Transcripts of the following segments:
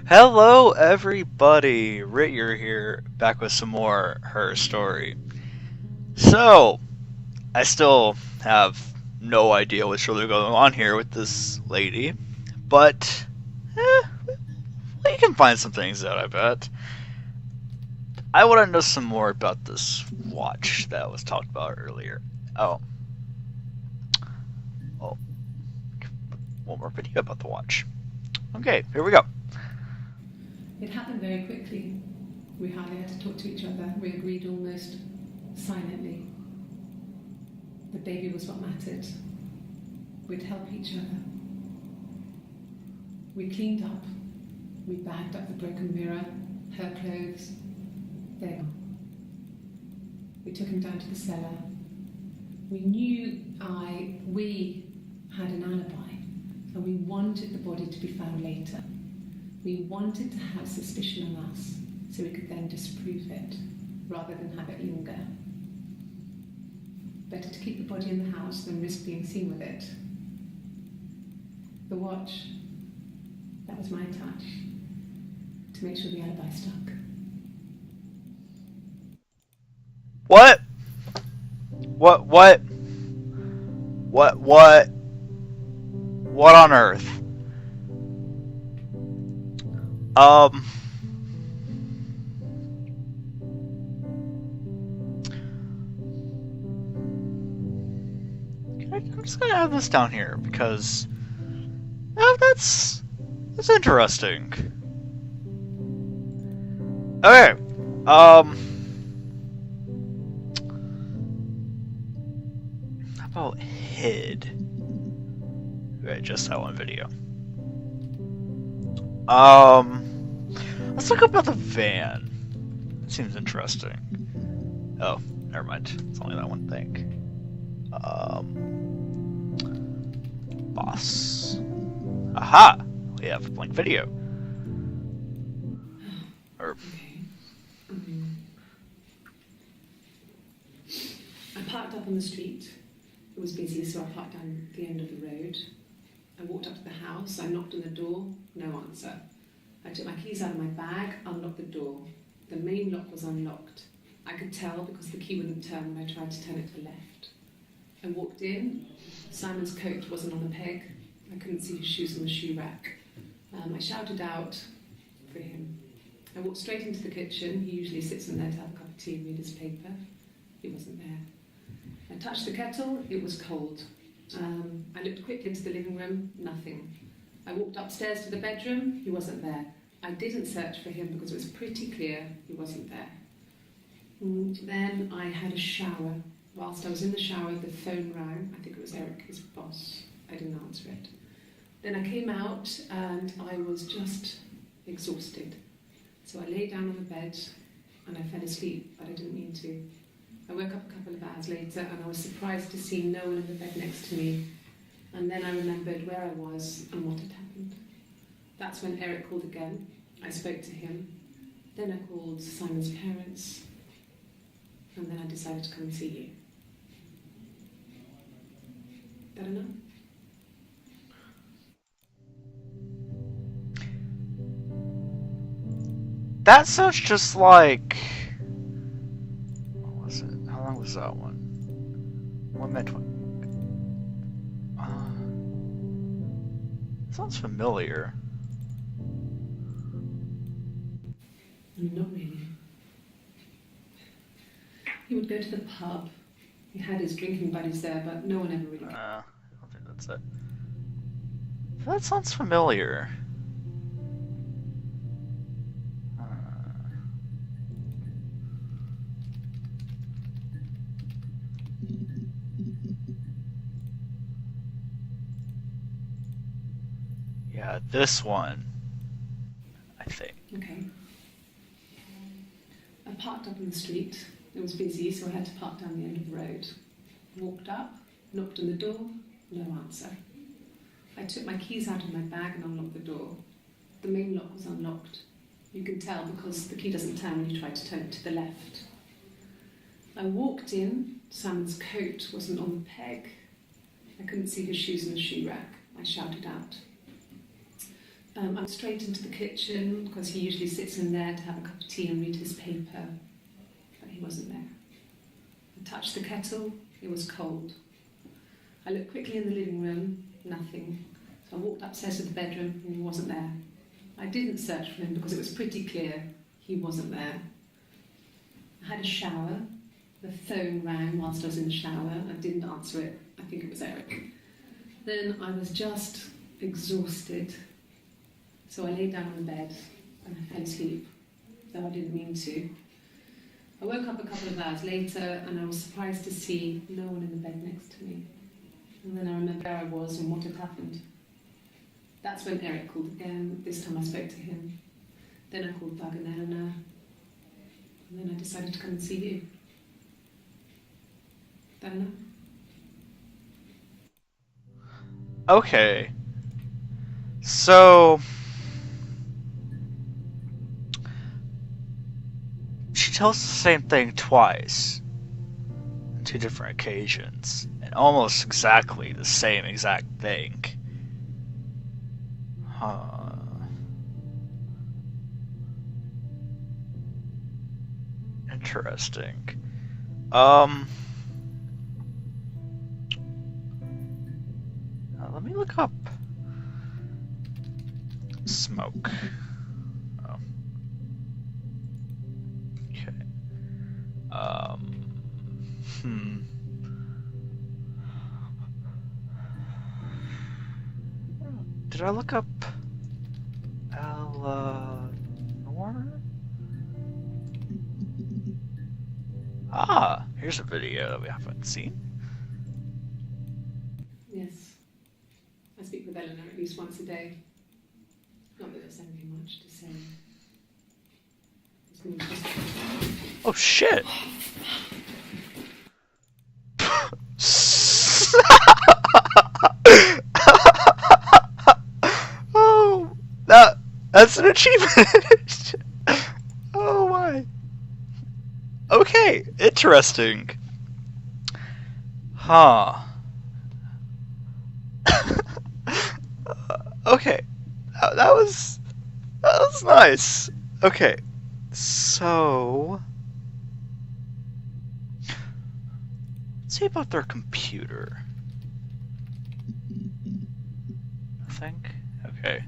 Hello, everybody. Rityer here, back with some more Her Story. So, I still have no idea what's really going on here with this lady, but we can find some things out, I bet. I want to know some more about this watch that was talked about earlier. Oh, oh, one more video about the watch. Okay, here we go. It happened very quickly. We hardly had to talk to each other. We agreed almost silently. The baby was what mattered. We'd help each other. We cleaned up. We bagged up the broken mirror, her clothes. There. We took him down to the cellar. We had an alibi, and we wanted the body to be found later. We wanted to have suspicion on us, so we could then disprove it, rather than have it linger. Better to keep the body in the house than risk being seen with it. The watch, that was my touch, to make sure the alibi stuck. What? What on earth? Um, I'm just gonna have this down here because that's interesting. Okay, how about hid? Right, just that one video. Let's look about the van. It seems interesting. Oh, never mind. It's only that one thing. Boss. Aha! We have a blank video. Or Okay. I parked up on the street. It was busy, so I parked down the end of the road. I walked up to the house. I knocked on the door. No answer. I took my keys out of my bag, unlocked the door. The main lock was unlocked. I could tell because the key wouldn't turn when I tried to turn it to the left. I walked in. Simon's coat wasn't on the peg. I couldn't see his shoes on the shoe rack. I shouted out for him. I walked straight into the kitchen. He usually sits in there to have a cup of tea and read his paper. He wasn't there. I touched the kettle. It was cold. I looked quickly into the living room. Nothing. I walked upstairs to the bedroom. He wasn't there. I didn't search for him because it was pretty clear he wasn't there. Then I had a shower. Whilst I was in the shower, the phone rang. I think it was Eric, his boss. I didn't answer it. Then I came out and I was just exhausted. So I lay down on the bed and I fell asleep, but I didn't mean to. I woke up a couple of hours later and I was surprised to see no one in the bed next to me. And then I remembered where I was and what had happened. That's when Eric called again. I spoke to him. Then I called Simon's parents. And then I decided to come and see you. That enough? that sounds just like. What was it? How long was that one? 1 minute. Sounds familiar. Not really. He would go to the pub. He had his drinking buddies there, but no one ever really came. I don't think that's it. That sounds familiar. Yeah, this one. I think. Okay. I parked up on the street. It was busy, so I had to park down the end of the road. Walked up, knocked on the door, no answer. I took my keys out of my bag and unlocked the door. The main lock was unlocked. You can tell because the key doesn't turn when you try to turn it to the left. I walked in. Simon's coat wasn't on the peg. I couldn't see his shoes in the shoe rack. I shouted out. I went straight into the kitchen because he usually sits in there to have a cup of tea and read his paper, but he wasn't there. I touched the kettle, it was cold. I looked quickly in the living room, nothing. So I walked upstairs to the bedroom and he wasn't there. I didn't search for him because it was pretty clear he wasn't there. I had a shower. The phone rang whilst I was in the shower. I didn't answer it. I think it was Eric. Then I was just exhausted. So I lay down on the bed and I fell asleep, though I didn't mean to. I woke up a couple of hours later and I was surprised to see no one in the bed next to me. And then I remembered where I was and what had happened. That's when Eric called again. This time I spoke to him. Then I called Doug and Eleanor. And then I decided to come and see you. Eleanor? Okay. So she tells the same thing twice on two different occasions, and almost exactly the same exact thing. Huh. Interesting. Let me look up smoke. Oh. Okay. Hmm. Did I look up Eleanor? Ah, here's a video that we haven't seen. Yes. I speak with Eleanor at least once a day. Not that there's anything much to say. Oh shit! Oh, that's an achievement. Oh my. Okay, interesting. Huh. Okay, that was nice. Okay, so let's see about their computer. I think. Okay.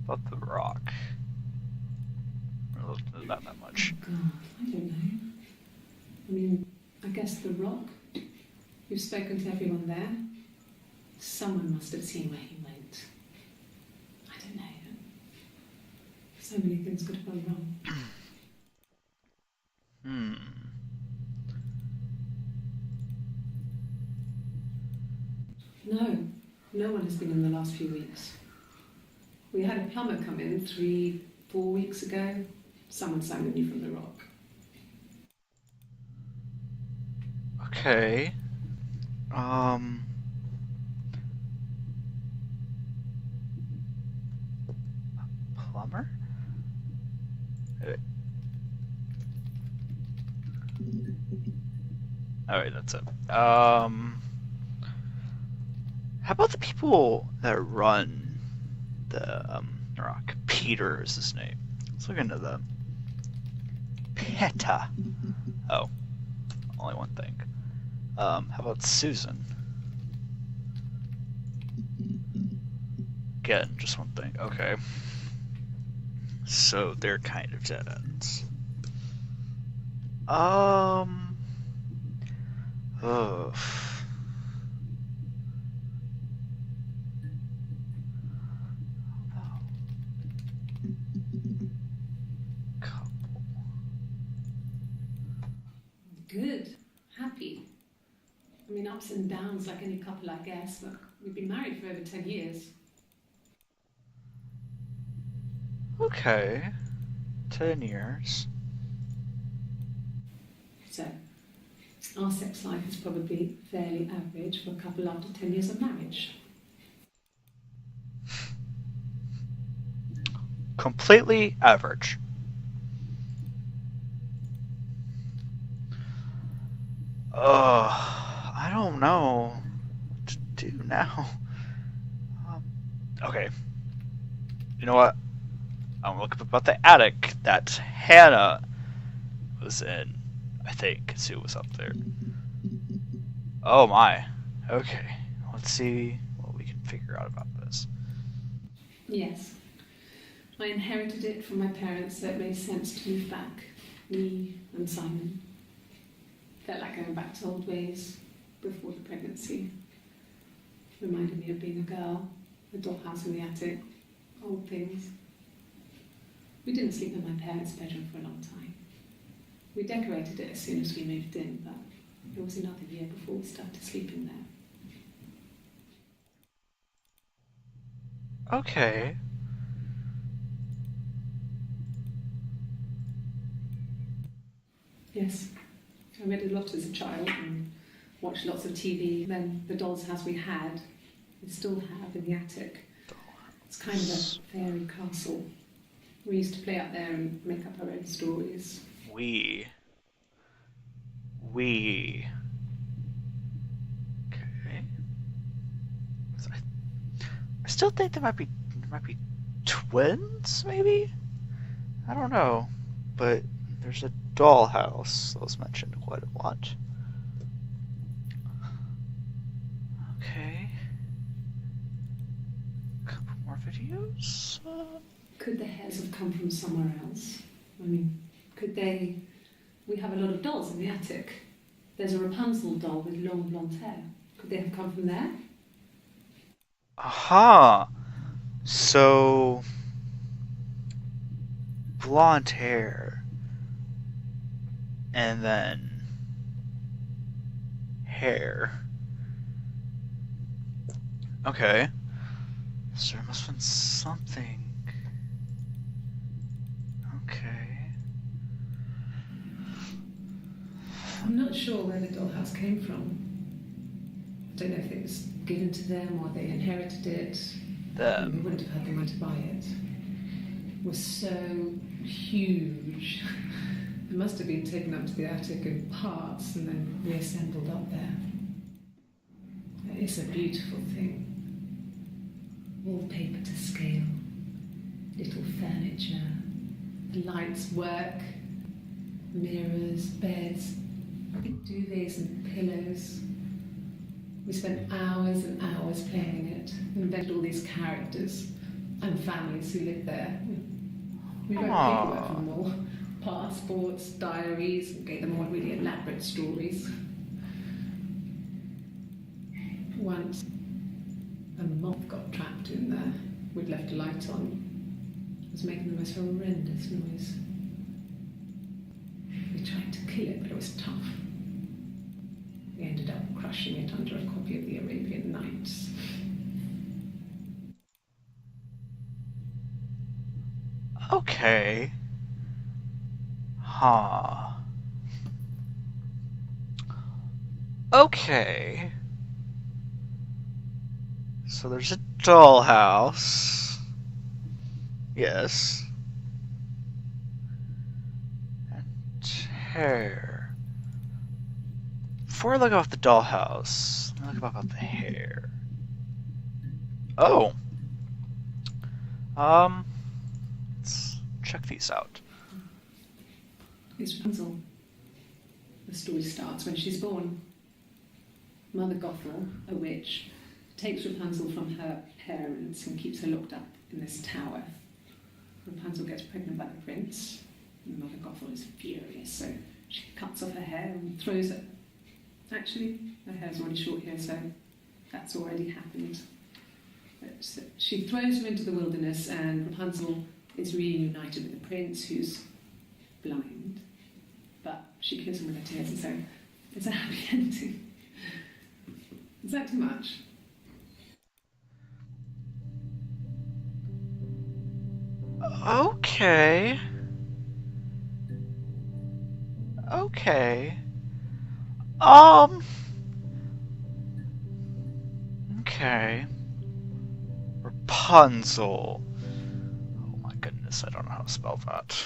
About the rock. Not that much. God, I don't know. I mean, I guess the rock. You've spoken to everyone there. Someone must have seen where he went. I don't know. So many things could have gone wrong. No one has been in the last few weeks. We had a plumber come in 3-4 weeks ago. Someone summoned you from the rock. Okay. Plumber? Alright, that's it. How about the people that run the rock? Peter is his name. Let's look into them. Peter. Oh, only one thing. How about Susan? Again, just one thing. Okay. So they're kind of dead ends. Ugh. Couple. Good. Happy. I mean, ups and downs like any couple, I guess, but we've been married for over 10 years. Okay. 10 years. So, our sex life is probably fairly average for a couple after 10 years of marriage. Completely average. I don't know what to do now. Um, okay, you know what? I'm gonna look up about the attic that Hannah was in. I think see what was up there. Oh my. Okay, let's see what we can figure out about this. Yes. I inherited it from my parents, so it made sense to move back. Me and Simon. Felt like going back to old ways before the pregnancy. Reminded me of being a girl, the dollhouse in the attic, old things. We didn't sleep in my parents' bedroom for a long time. We decorated it as soon as we moved in, but it was another year before we started sleeping there. Okay. Yes, I read a lot as a child and watched lots of TV. Then the doll's house we had, we still have in the attic. It's kind of a fairy castle. We used to play out there and make up our own stories. We. We. Okay. So I still think there might be twins, maybe? I don't know. But there's a dollhouse that was mentioned quite a lot. Okay. A couple more videos. Could the hairs have come from somewhere else? I mean, could they... We have a lot of dolls in the attic. There's a Rapunzel doll with long blonde hair. Could they have come from there? Aha! So, blonde hair. And then hair. Okay. So there must have been something. Okay. I'm not sure where the dollhouse came from. I don't know if it was given to them or they inherited it. They wouldn't have had the money to buy it. It was so huge. It must have been taken up to the attic in parts and then reassembled up there. It's a beautiful thing. Wallpaper to scale, little furniture, the lights work, mirrors, beds, duvets and pillows. We spent hours and hours playing it, invented all these characters and families who lived there. We wrote paperwork for them all, passports, diaries, and gave them all really elaborate stories. Once, a moth got trapped in there. We'd left a light on. It was making the most horrendous noise. We tried to kill it, but it was tough. We ended up crushing it under a copy of the Arabian Nights. Okay. Huh. Okay. So there's a dollhouse. Yes. And hair. Before I look up the dollhouse, let me look up the hair. Oh. Let's check these out. It's Rapunzel. The story starts when she's born. Mother Gothel, a witch, takes Rapunzel from her parents and keeps her locked up in this tower. Rapunzel gets pregnant by the prince, and Mother Gothel is furious, so she cuts off her hair and throws it. Actually, her hair's already short here, so that's already happened. But she throws her into the wilderness, and Rapunzel is reunited with the prince, who's blind. But she kills him with her tears, and so it's a happy ending. Is that too much? Okay. Okay. Okay. Rapunzel. Oh my goodness, I don't know how to spell that.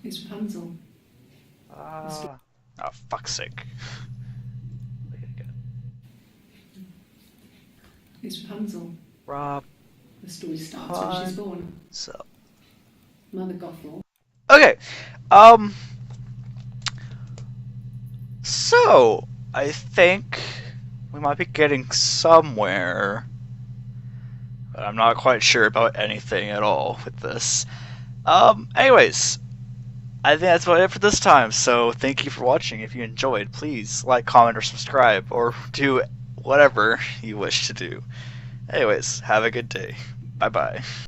It's Rapunzel. Uh, Oh, fuck's sake. It's Rapunzel. Rob The story starts when she's Pun. born. So. Mother Gothel. Okay. Um. So, I think we might be getting somewhere, but I'm not quite sure about anything at all with this. Anyways, I think that's about it for this time. So, thank you for watching. If you enjoyed, please like, comment, or subscribe, or do whatever you wish to do. Anyways, have a good day. Bye bye.